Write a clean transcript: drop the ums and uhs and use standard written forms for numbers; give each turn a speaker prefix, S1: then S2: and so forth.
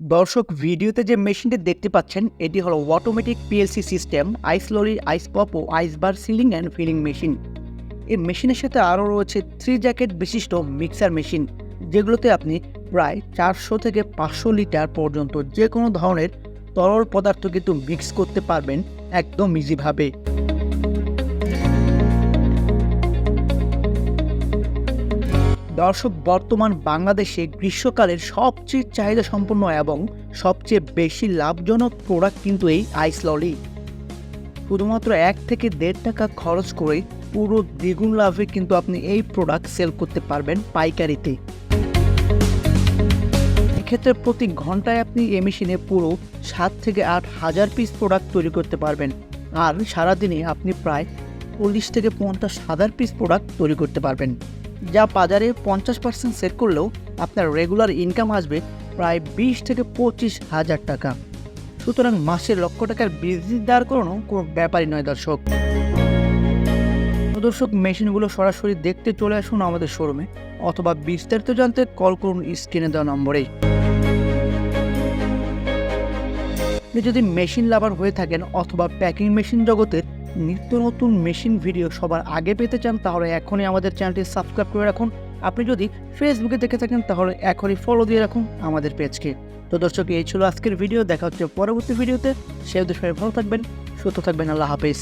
S1: দর্শক, ভিডিওতে যে মেশিনটি দেখতে পাচ্ছেন এটি হলো automatic PLC system ice lolly, ice pop ও ice bar sealing and filling machine. এই মেশিনের সাথে আরও রয়েছে 3 জ্যাকেট বিশিষ্ট মিক্সার মেশিন, যেগুলোতে আপনি প্রায় 400 থেকে 500 লিটার পর্যন্ত যে কোনো ধরনের তরল পদার্থ কিন্তু মিক্স করতে পারবেন একদম ইজিভাবে। দর্শক, বর্তমান বাংলাদেশে গ্রীষ্মকালের সবচেয়ে চাহিদা সম্পন্ন এবং সবচেয়ে বেশি লাভজনক প্রোডাক্ট কিন্তু এই আইসললই। শুধুমাত্র 1 থেকে 1.5 টাকা খরচ করে পুরো দ্বিগুণ লাভে কিন্তু আপনি এই প্রোডাক্ট সেল করতে পারবেন পাইকারিতে। এক্ষেত্রে প্রতি ঘন্টায় আপনি এই মেশিনে পুরো 7 থেকে 8 হাজার পিস প্রোডাক্ট তৈরি করতে পারবেন, আর সারাদিনে আপনি প্রায় 40 থেকে 50 হাজার পিস প্রোডাক্ট তৈরি করতে পারবেন, যা বাজারে 50% সেট করলেও আপনার রেগুলার ইনকাম আসবে প্রায় 20 থেকে 25 হাজার টাকা। সুতরাং মাসে লক্ষ টাকার বিজনেস দাঁড় করানো কোনো ব্যাপারই নয় দর্শক। দর্শক, মেশিনগুলো সরাসরি দেখতে চলে আসুন আমাদের শোরুমে, অথবা বিস্তারিত জানতে কল করুন স্ক্রিনে দেওয়া নম্বরে। আপনি যদি মেশিন লাভার হয়ে থাকেন অথবা প্যাকিং মেশিন জগতের নিত্য নতুন মেশিন ভিডিও সবার আগে পেতে চান, তাহলে এখনই আমাদের চ্যানেলটি সাবস্ক্রাইব করে রাখুন। আপনি যদি ফেসবুকে দেখে থাকেন তাহলে এখনই ফলো দিয়ে রাখুন আমাদের পেজকে। তো দর্শক, এই ছিল আজকের ভিডিও। দেখা হচ্ছে পরবর্তী ভিডিওতে। সে সবাই ভালো থাকবেন, সুস্থ থাকবেন। আল্লাহ হাফেজ।